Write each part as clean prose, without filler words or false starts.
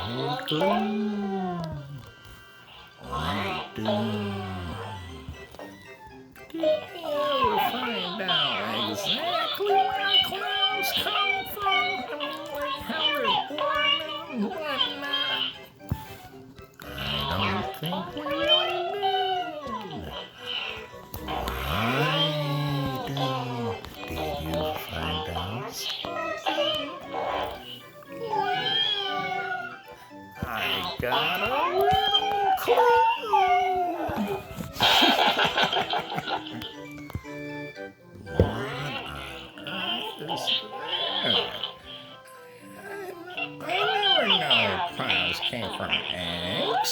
Did you ever find out exactly where clowns come from? Like how they're born and whatnot? I don't think we really did. Why did you find out? Well, I got a little clue. What on earth is that? I never know clowns came from eggs.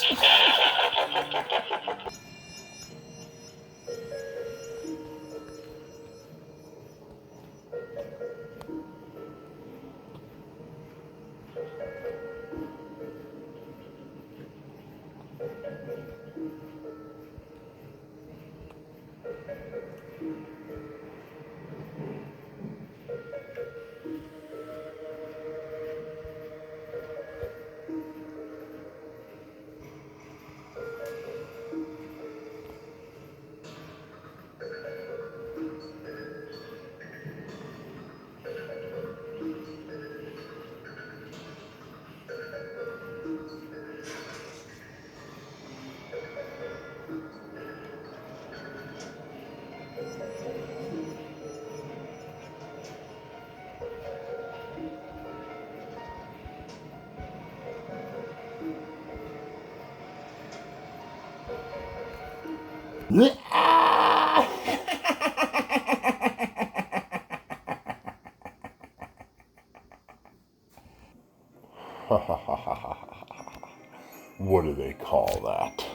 What do they call that?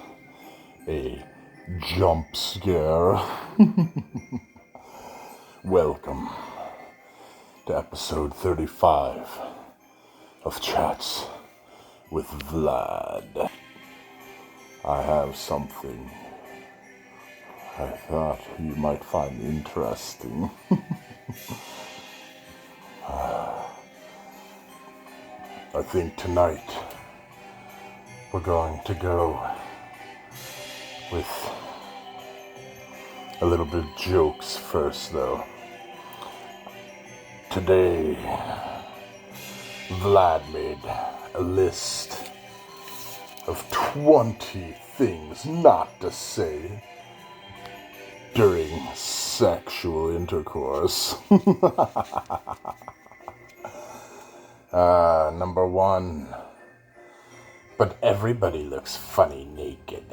A jump scare? Welcome to episode 35 of Chats with Vlad. I have something I thought you might find interesting. I think tonight we're going to go with a little bit of jokes first, though. Today, Vlad made a list of 20 things not to say during sexual intercourse. Number 1. But everybody looks funny naked.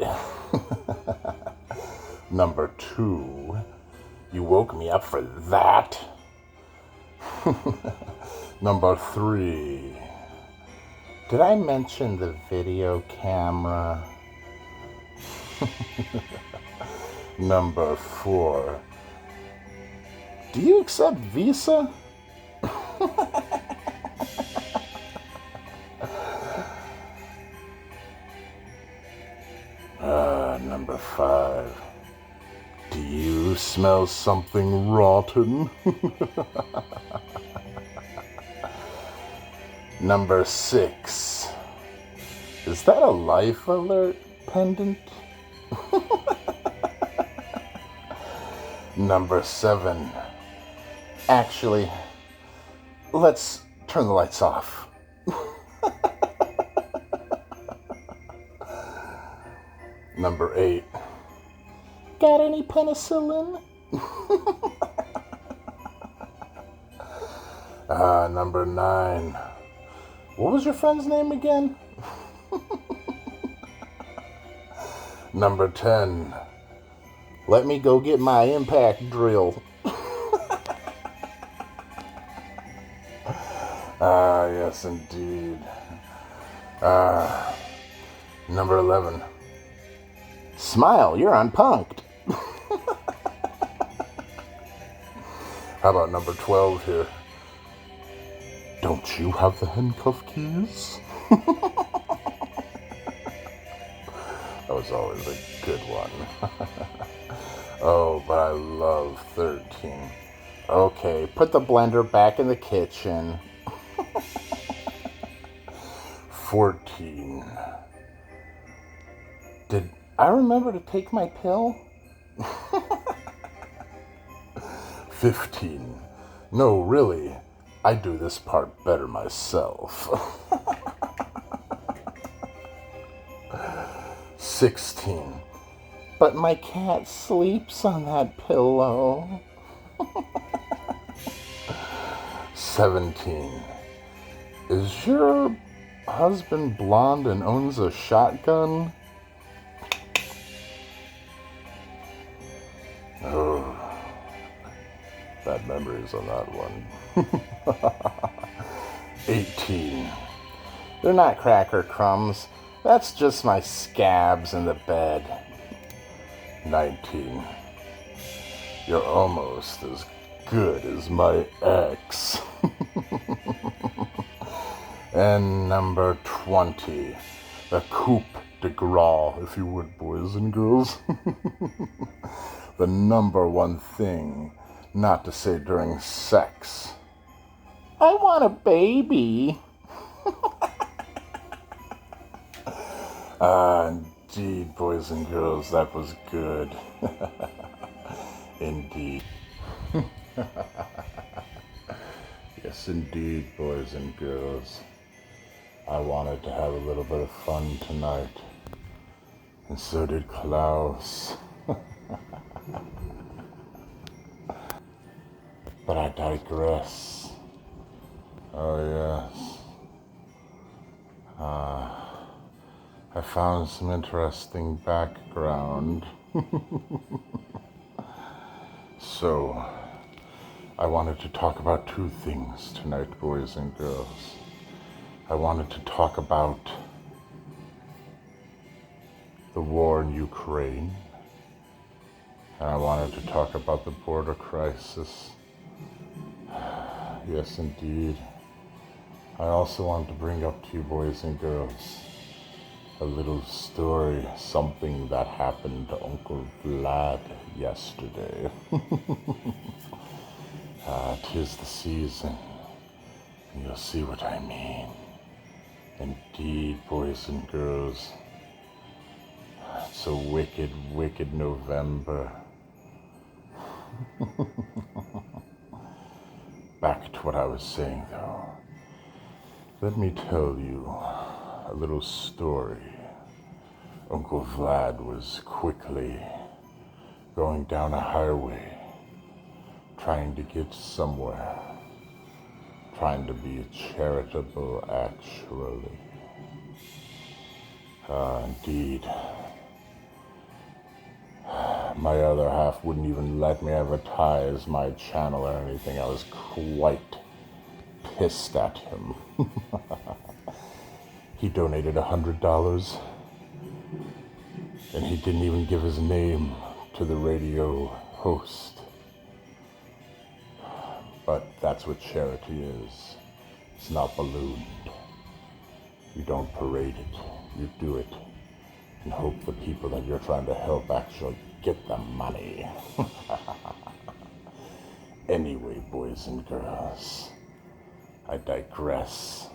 Number 2. You woke me up for that. Number 3. Did I mention the video camera? Number 4. Do you accept Visa? Number 5. Do you smell something rotten? Number 6. Is that a life alert pendant? Number 7. Actually, let's turn the lights off. Number 8. Got any penicillin? Number 9. What was your friend's name again? Number 10. Let me go get my impact drill. Yes indeed. Number 11. Smile, you're unpunked. How about number 12 here? Don't you have the handcuff keys? That was always a good one. Oh, but I love 13. Okay, put the blender back in the kitchen. 14. Did I remember to take my pill? 15. No, really, I do this part better myself. 16. But my cat sleeps on that pillow. 17. Is your husband blonde and owns a shotgun? Oh, bad memories on that one. 18. They're not cracker crumbs. That's just my scabs in the bed. 19. You're almost as good as my ex. And number 20. The coup de grace, if you would, boys and girls. The number one thing not to say during sex. I want a baby. Indeed, boys and girls, that was good. Indeed. Yes, indeed, boys and girls. I wanted to have a little bit of fun tonight. And so did Klaus. But I digress. Oh, yes. I found some interesting background. So, I wanted to talk about two things tonight, boys and girls. I wanted to talk about the war in Ukraine, and I wanted to talk about the border crisis. Yes, indeed. I also wanted to bring up to you, boys and girls, a little story, something that happened to Uncle Vlad yesterday. 'Tis the season, and you'll see what I mean. Indeed, boys and girls, it's a wicked, wicked November. Back to what I was saying, though. Let me tell you a little story. Uncle Vlad was quickly going down a highway, trying to get somewhere, trying to be charitable, actually. Indeed. My other half wouldn't even let me advertise my channel or anything. I was quite pissed at him. He donated $100, and he didn't even give his name to the radio host. But that's what charity is. It's not ballooned. You don't parade it. You do it and hope the people that you're trying to help actually get the money. Anyway, boys and girls, I digress.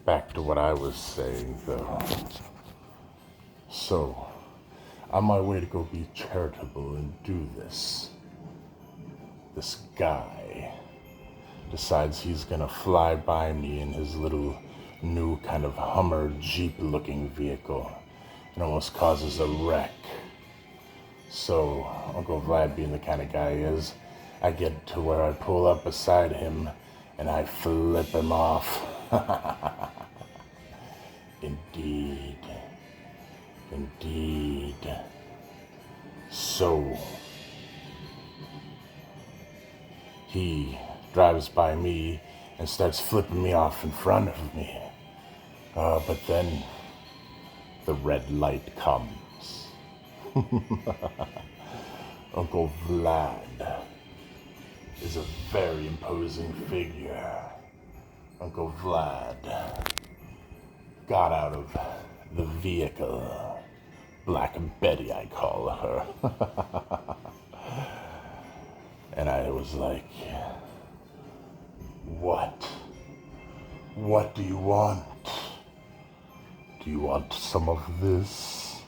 Back to what I was saying, though. So, on my way to go be charitable and do this guy decides he's gonna fly by me in his little new kind of Hummer Jeep looking vehicle and almost causes a wreck. So Uncle Vlad, being the kind of guy he is, I get to where I pull up beside him and I flip him off. Indeed. Indeed. So he drives by me and starts flipping me off in front of me. But then the red light comes. Uncle Vlad is a very imposing figure. Uncle Vlad got out of the vehicle. Black Betty, I call her. And I was like, what? What do you want? Do you want some of this?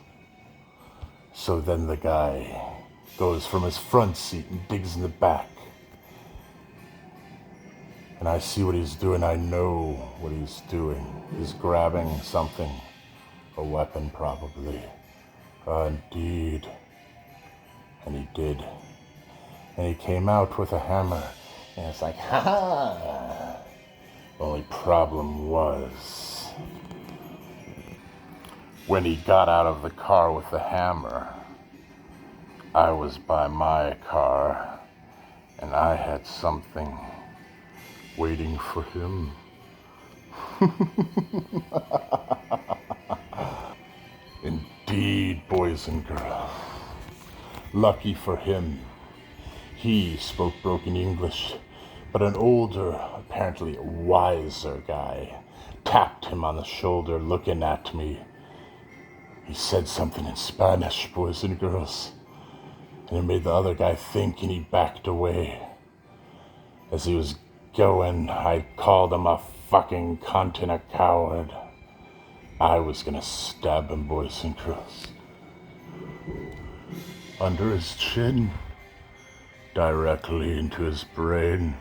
So then the guy goes from his front seat and digs in the back. And I see what he's doing. I know what he's doing. He's grabbing something. A weapon, probably. Indeed. And he did. And he came out with a hammer. And it's like, ha ha! Only problem was, when he got out of the car with the hammer, I was by my car, and I had something waiting for him. Indeed, boys and girls. Lucky for him, he spoke broken English, but an older, apparently wiser guy tapped him on the shoulder, looking at me. He said something in Spanish, boys and girls, and it made the other guy think, and he backed away. As he was going, I called him a fucking cunt and a coward. I was gonna stab him, boys and girls. Under his chin, directly into his brain.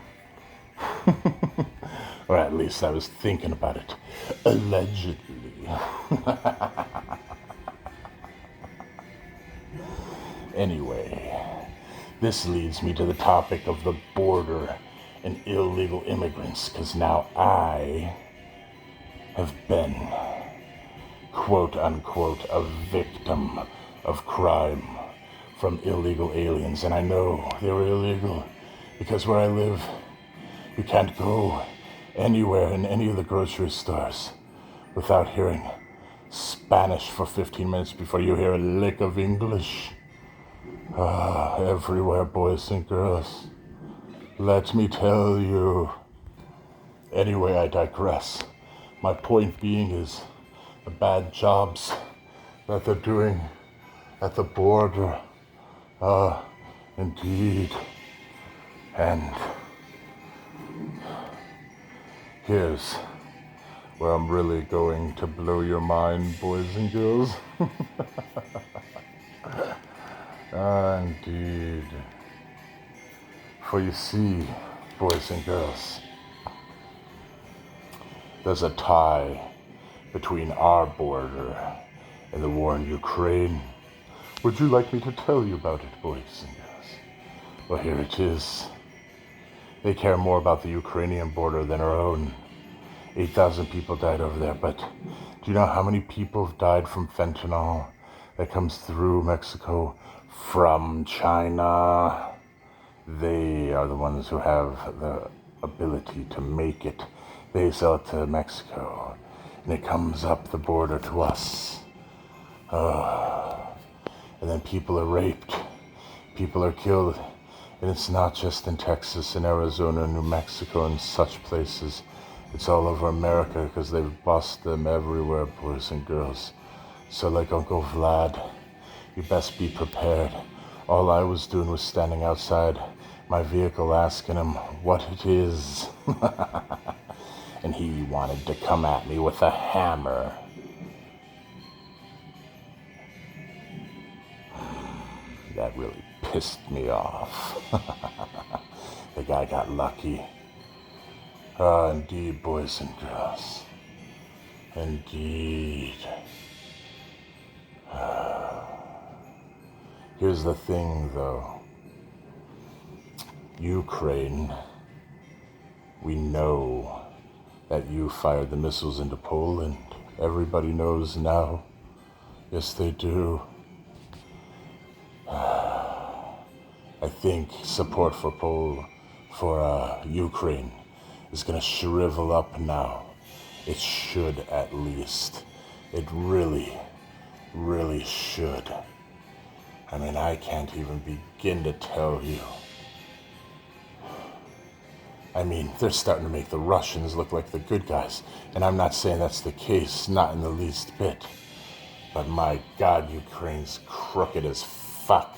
Or at least I was thinking about it. Allegedly. Anyway, this leads me to the topic of the border and illegal immigrants, because now I have been, quote unquote, a victim of crime from illegal aliens. And I know they were illegal because where I live, you can't go anywhere in any of the grocery stores without hearing Spanish for 15 minutes before you hear a lick of English. Everywhere, boys and girls. Let me tell you. Anyway, I digress. My point being is the bad jobs that they're doing at the border. Indeed. And here's where I'm really going to blow your mind, boys and girls. Indeed. For you see, boys and girls, there's a tie between our border and the war in Ukraine. Would you like me to tell you about it, boys and girls? Well, here it is. They care more about the Ukrainian border than our own. 8,000 people died over there, but do you know how many people have died from fentanyl that comes through Mexico from China? They are the ones who have the ability to make it. They sell it to Mexico, and it comes up the border to us. And then people are raped, people are killed, and it's not just in Texas and Arizona and New Mexico and such places. It's all over America because they've bust them everywhere, boys and girls. So like Uncle Vlad, you best be prepared. All I was doing was standing outside my vehicle asking him what it is. And he wanted to come at me with a hammer. That really pissed me off. The guy got lucky. Indeed, boys and girls. Indeed. Here's the thing, though. Ukraine, we know that you fired the missiles into Poland. Everybody knows now. Yes, they do. I think support for Ukraine is going to shrivel up now. It should, at least. It really, really should. I mean, I can't even begin to tell you. I mean, they're starting to make the Russians look like the good guys. And I'm not saying that's the case, not in the least bit. But my God, Ukraine's crooked as fuck.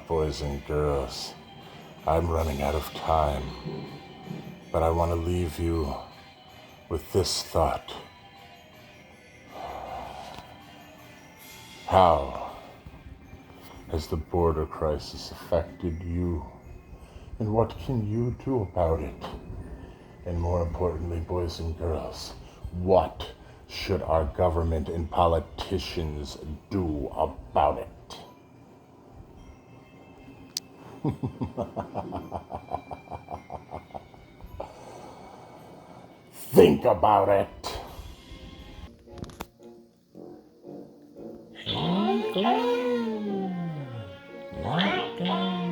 Boys and girls, I'm running out of time. But I want to leave you with this thought. How has the border crisis affected you? And what can you do about it? And more importantly, boys and girls, what should our government and politicians do about it? Think about it. Hey, Glenn. What, Glenn?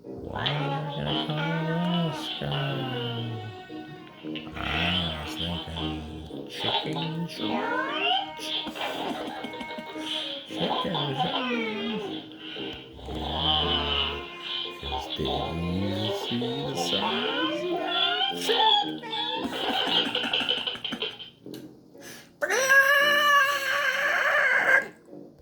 Why are you gonna call this guy? I was thinking chicken George. Chicken George. Yeah, 'cause did you see the size of